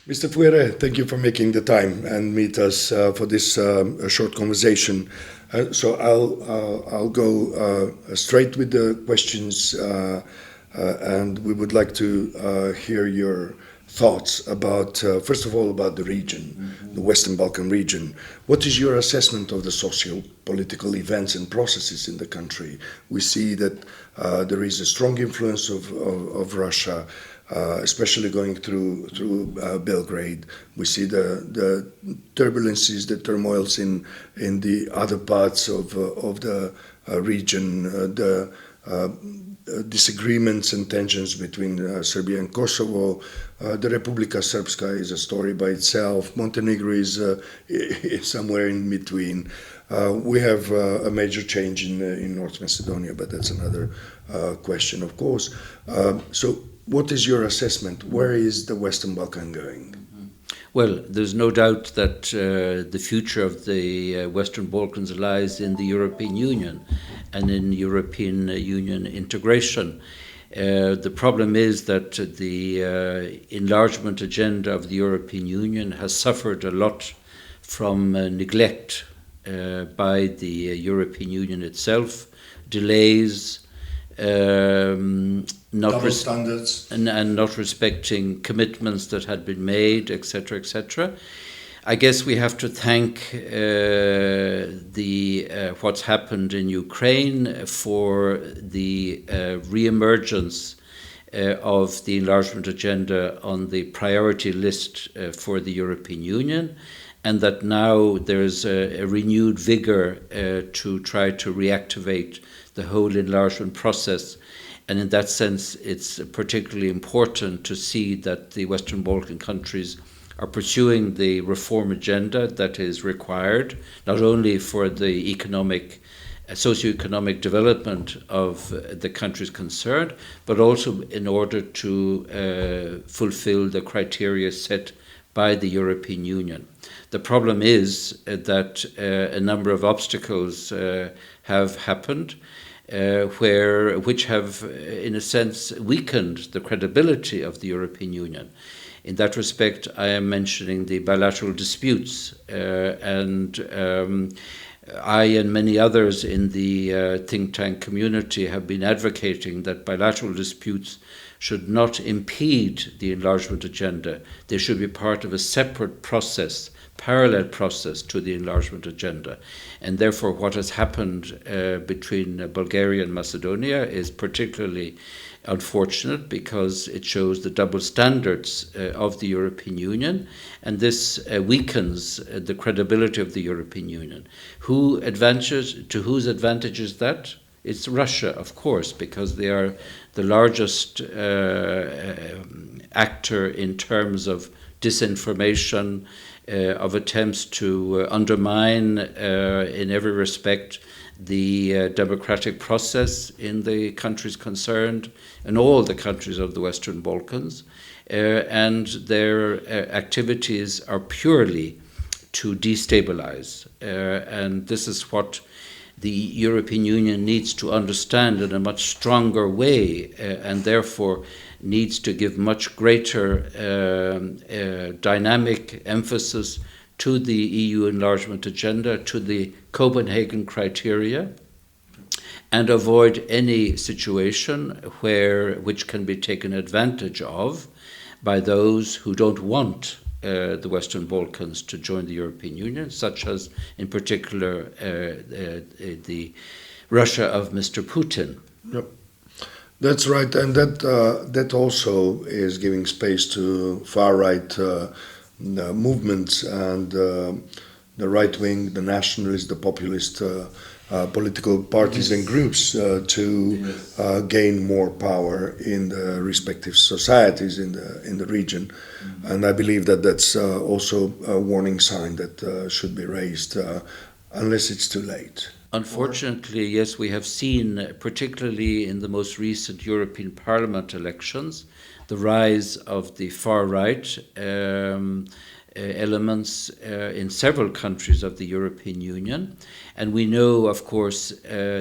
Mr. Fouéré, thank you for making the time and meet us for this short conversation. So I'll go straight with the questions, and we would like to hear your thoughts about, first of all, about the region, the Western Balkan region. What is your assessment of the socio-political events and processes in the country? We see that there is a strong influence of Russia, especially going through Belgrade. We see the turbulences, the turmoils in the other parts of the region, the disagreements and tensions between Serbia and Kosovo. The Republika Srpska is a story by itself. Montenegro is somewhere in between. We have a major change in North Macedonia, but that's another question, of course. So what is your assessment? Where is the Western Balkan going? Well, there's no doubt that the future of the Western Balkans lies in the European Union and in European Union integration. The problem is that the enlargement agenda of the European Union has suffered a lot from neglect by the European Union itself, delays, Double standards, and not respecting commitments that had been made, etc., etc. I guess we have to thank what's happened in Ukraine for the re-emergence of the enlargement agenda on the priority list for the European Union, and that now there's a renewed vigor to try to reactivate the whole enlargement process. And in that sense, it's particularly important to see that the Western Balkan countries are pursuing the reform agenda that is required, not only for the socio-economic development of the countries concerned, but also in order to fulfill the criteria set by the European Union. The problem is that a number of obstacles have happened, which have, in a sense, weakened the credibility of the European Union. In that respect, I am mentioning the bilateral disputes, and I and many others in the think tank community have been advocating that bilateral disputes should not impede the enlargement agenda. They should be part of a separate process, parallel process to the enlargement agenda. And therefore what has happened between Bulgaria and Macedonia is particularly unfortunate because it shows the double standards of the European Union, and this weakens the credibility of the European Union. To whose advantage is that? It's Russia, of course, because they are the largest actor in terms of disinformation, of attempts to undermine in every respect the democratic process in the countries concerned, in all the countries of the Western Balkans, and their activities are purely to destabilize. And this is what the European Union needs to understand in a much stronger way, and therefore needs to give much greater dynamic emphasis to the EU enlargement agenda, to the Copenhagen criteria, and avoid any situation which can be taken advantage of by those who don't want the Western Balkans to join the European Union, such as, in particular, the Russia of Mr. Putin. Yep. That's right, and that also is giving space to far-right movements and the right wing, the nationalist, the populist political parties and groups to gain more power in the respective societies in the region. And I believe that that's also a warning sign that should be raised unless it's too late. Unfortunately, yes, we have seen, particularly in the most recent European Parliament elections, the rise of the far-right elements in several countries of the European Union. And we know, of course,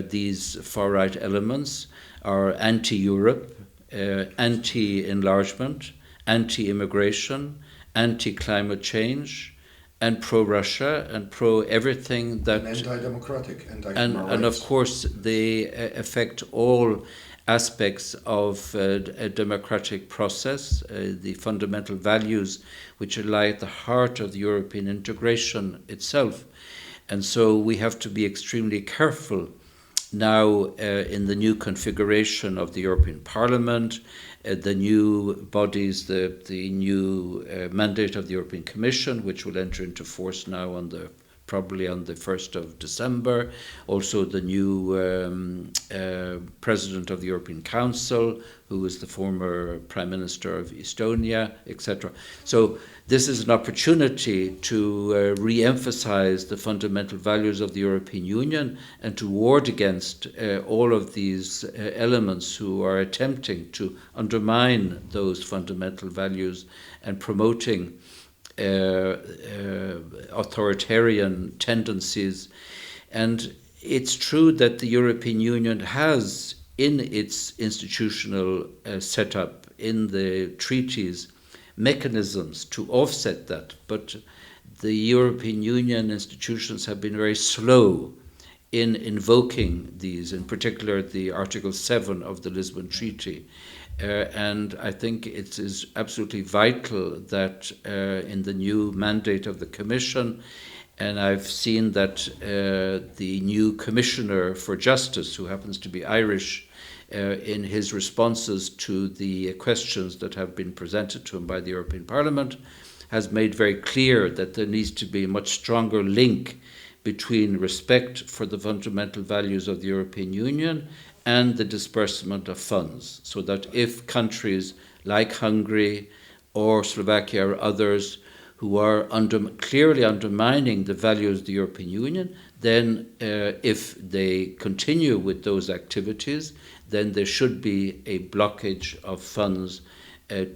these far-right elements are anti-Europe, anti-enlargement, anti-immigration, anti-climate change, and pro-Russia, and pro-everything that... And anti-democratic, and of course, they affect all aspects of a democratic process, the fundamental values which lie at the heart of the European integration itself. And so we have to be extremely careful now in the new configuration of the European Parliament, the new bodies, the new mandate of the European Commission, which will enter into force now probably on the 1st of December, also the new President of the European Council, who is the former Prime Minister of Estonia, etc. So this is an opportunity to re-emphasize the fundamental values of the European Union and to ward against all of these elements who are attempting to undermine those fundamental values and promoting authoritarian tendencies. And it's true that the European Union has, in its institutional setup, in the treaties, mechanisms to offset that, but the European Union institutions have been very slow in invoking these, in particular the Article 7 of the Lisbon Treaty. And I think it is absolutely vital that in the new mandate of the Commission, and I've seen that the new Commissioner for Justice, who happens to be Irish, in his responses to the questions that have been presented to him by the European Parliament, has made very clear that there needs to be a much stronger link between respect for the fundamental values of the European Union and the disbursement of funds, so that if countries like Hungary or Slovakia or others who are clearly undermining the values of the European Union, then if they continue with those activities, then there should be a blockage of funds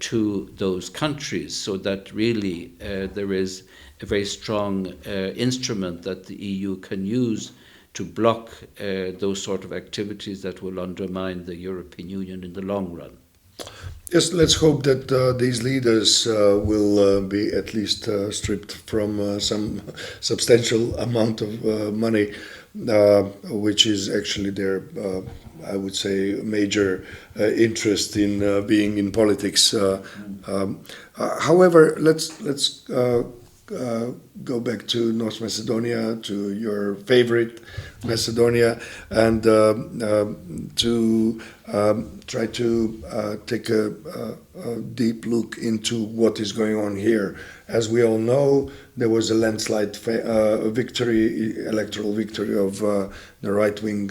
to those countries, so that really there is a very strong instrument that the EU can use to block those sort of activities that will undermine the European Union in the long run. Yes, let's hope that these leaders will be at least stripped from some substantial amount of money, which is actually their, I would say, major interest in being in politics. However, let's go back to North Macedonia, to your favorite Macedonia, and to try to take a deep look into what is going on here. As we all know, there was a landslide electoral victory of the right-wing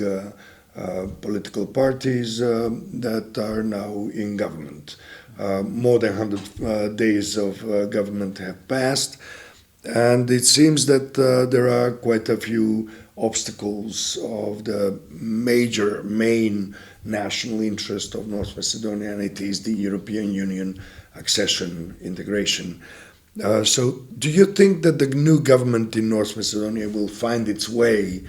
political parties that are now in government. More than 100 days of government have passed. And it seems that there are quite a few obstacles of the main national interest of North Macedonia, and it is the European Union accession integration. So do you think that the new government in North Macedonia will find its way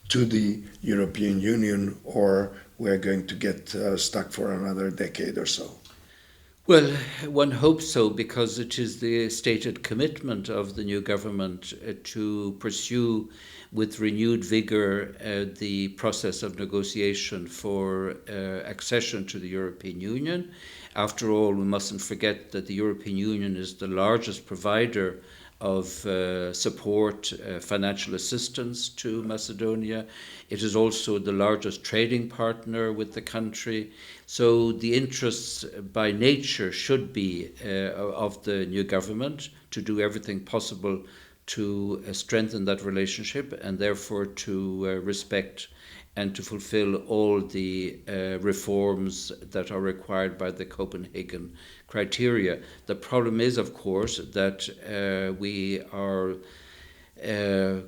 to the European Union, or we're going to get stuck for another decade or so? Well, one hopes so, because it is the stated commitment of the new government to pursue with renewed vigour the process of negotiation for accession to the European Union. After all, we mustn't forget that the European Union is the largest provider of support, financial assistance to Macedonia. It is also the largest trading partner with the country. So the interests by nature should be of the new government to do everything possible to strengthen that relationship, and therefore to respect and to fulfill all the reforms that are required by the Copenhagen criteria. The problem is, of course, that we are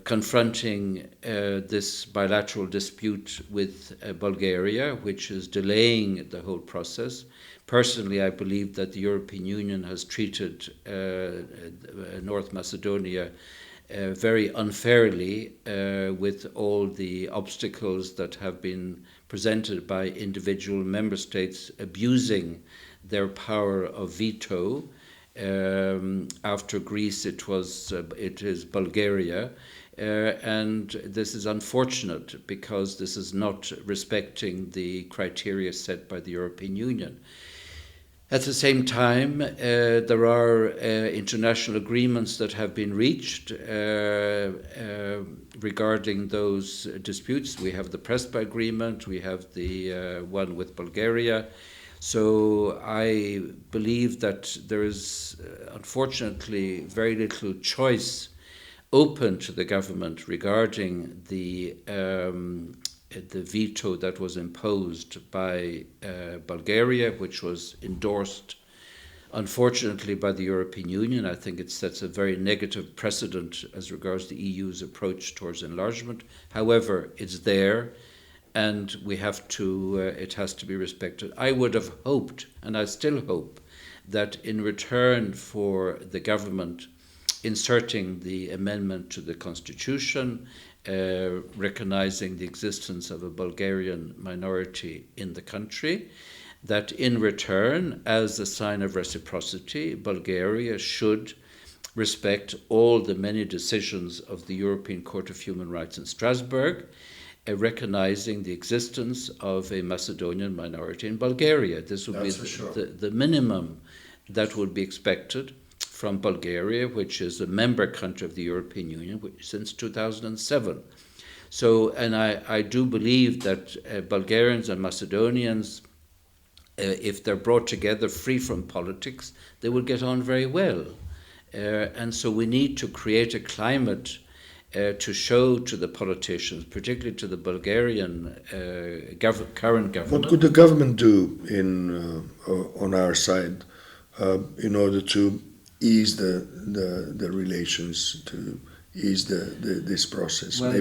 confronting this bilateral dispute with Bulgaria, which is delaying the whole process. Personally, I believe that the European Union has treated North Macedonia very unfairly with all the obstacles that have been presented by individual member states abusing their power of veto After Greece, it is Bulgaria, and this is unfortunate because this is not respecting the criteria set by the European Union. At the same time, there are international agreements that have been reached regarding those disputes. We have the Prespa agreement, we have the one with Bulgaria. So I believe that there is, unfortunately, very little choice open to the government regarding the veto that was imposed by Bulgaria, which was endorsed, unfortunately, by the European Union. I think it sets a very negative precedent as regards the EU's approach towards enlargement. However, it's there, and we have to. It has to be respected. I would have hoped, and I still hope, that in return for the government inserting the amendment to the constitution, recognizing the existence of a Bulgarian minority in the country, that in return, as a sign of reciprocity, Bulgaria should respect all the many decisions of the European Court of Human Rights in Strasbourg, recognizing the existence of a Macedonian minority in Bulgaria. This would be the minimum that would be expected from Bulgaria, which is a member country of the European Union since 2007. So, and I do believe that Bulgarians and Macedonians, if they're brought together free from politics, they will get on very well. And so we need to create a climate to show to the politicians, particularly to the Bulgarian current government. What could the government do on our side in order to ease the relations, to ease this process? Well,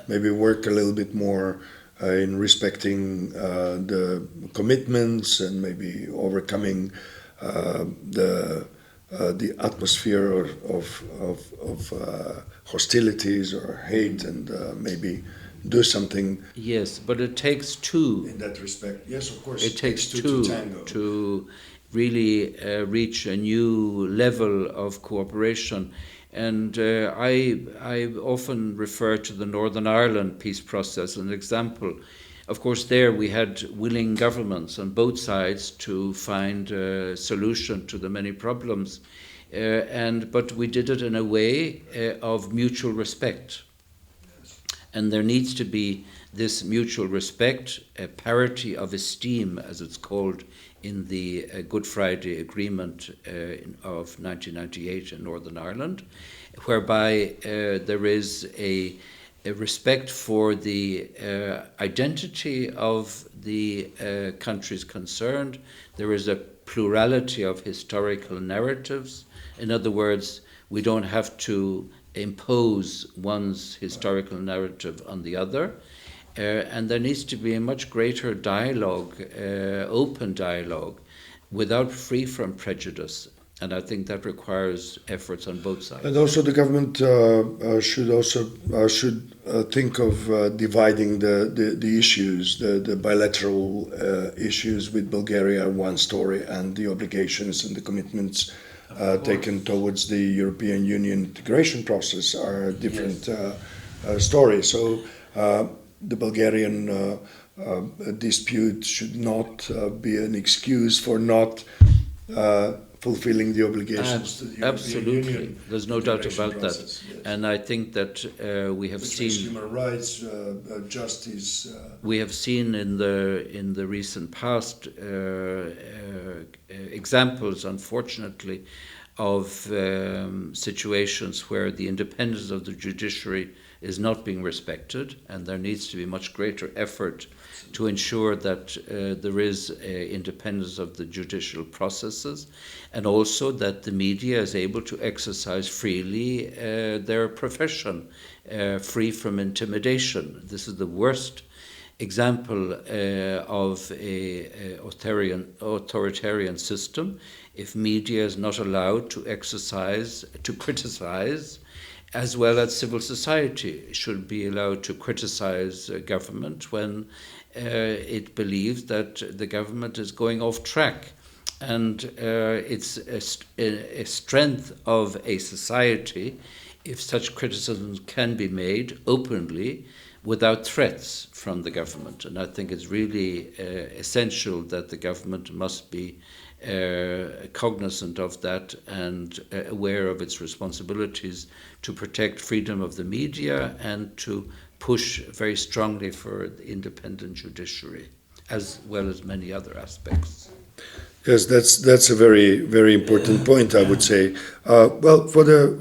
maybe work a little bit more in respecting the commitments and maybe overcoming the atmosphere of hostilities or hate, and maybe do something. Yes, but it takes two. In that respect, yes, of course. It takes two to really reach a new level of cooperation. And I often refer to the Northern Ireland peace process as an example. Of course, there we had willing governments on both sides to find a solution to the many problems, but we did it in a way of mutual respect. And there needs to be this mutual respect, a parity of esteem, as it's called in the Good Friday Agreement of 1998 in Northern Ireland, whereby there is a respect for the identity of the countries concerned. There is a plurality of historical narratives. In other words, we don't have to impose one's historical narrative on the other. And there needs to be a much greater dialogue, open dialogue, free from prejudice. And I think that requires efforts on both sides. And also the government should think of dividing the issues, the bilateral issues with Bulgaria, one story, and the obligations and the commitments taken towards the European Union integration process are a different story. So the Bulgarian dispute should not be an excuse for not fulfilling the obligations to the European Union. There's no doubt about that. Yes. And I think that we have seen human rights, justice. We have seen in the recent past examples, unfortunately, of situations where the independence of the judiciary is not being respected, and there needs to be much greater effort to ensure that there is independence of the judicial processes, and also that the media is able to exercise freely their profession, free from intimidation. This is the worst example of a authoritarian system. If media is not allowed to criticize, as well as civil society should be allowed to criticize government when it believes that the government is going off track. And it's a strength of a society if such criticisms can be made openly without threats from the government. And I think it's really essential that the government must be cognizant of that and aware of its responsibilities to protect freedom of the media and to push very strongly for the independent judiciary, as well as many other aspects. Yes, that's a very important point, I would say. Well, for the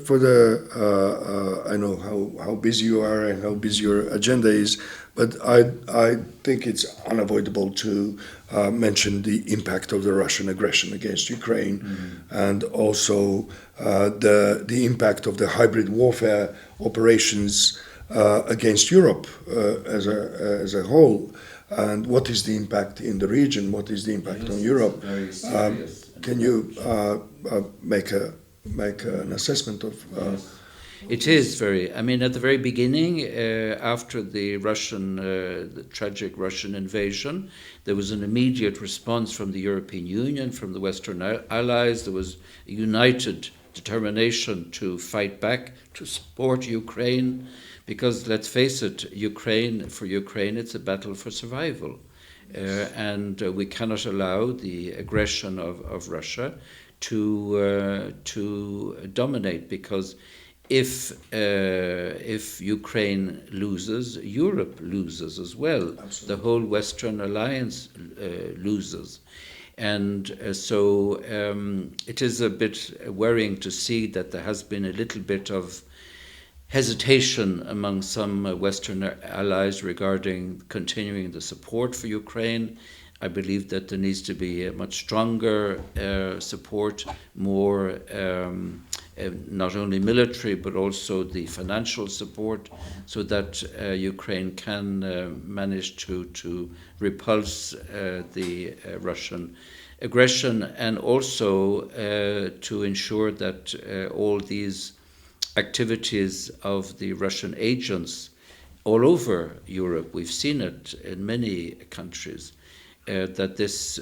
I know how busy you are and how busy your agenda is, but I think it's unavoidable to mention the impact of the Russian aggression against Ukraine, and also the impact of the hybrid warfare operations against Europe as a whole. And what is the impact in the region? What is the impact on Europe? Very serious. Can you make an assessment of? It is very. I mean, at the very beginning, after the tragic Russian invasion, there was an immediate response from the European Union, from the Western allies. There was a united determination to fight back, to support Ukraine. Because let's face it, for Ukraine, it's a battle for survival. And we cannot allow the aggression of Russia to dominate, because if Ukraine loses, Europe loses as well. Absolutely. The whole Western alliance loses. And so it is a bit worrying to see that there has been a little bit of hesitation among some Western allies regarding continuing the support for Ukraine. I believe that there needs to be a much stronger support, more not only military but also the financial support, so that Ukraine can manage to repulse the Russian aggression, and also to ensure that all these activities of the Russian agents all over Europe, we've seen it in many countries, that this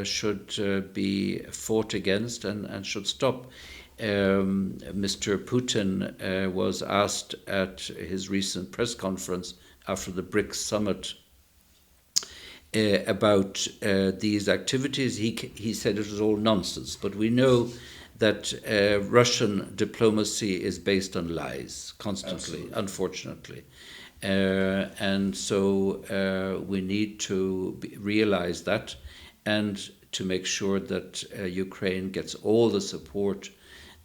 should be fought against and should stop. Mr. Putin was asked at his recent press conference after the BRICS summit about these activities. He said it was all nonsense, but we know that Russian diplomacy is based on lies constantly. Absolutely. Unfortunately. And so we need to realize that, and to make sure that Ukraine gets all the support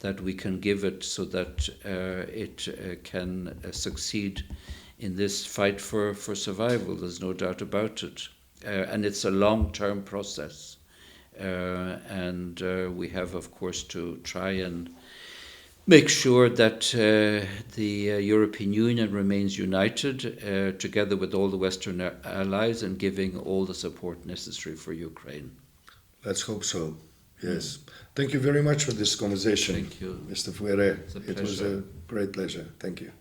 that we can give it, so that it can succeed in this fight for survival. There's no doubt about it. And it's a long-term process. And we have, of course, to try and make sure that the European Union remains united, together with all the Western allies, and giving all the support necessary for Ukraine. Let's hope so. Yes. Thank you very much for this conversation. Thank you. Mr. Fouéré. It's a It was a great pleasure. Thank you.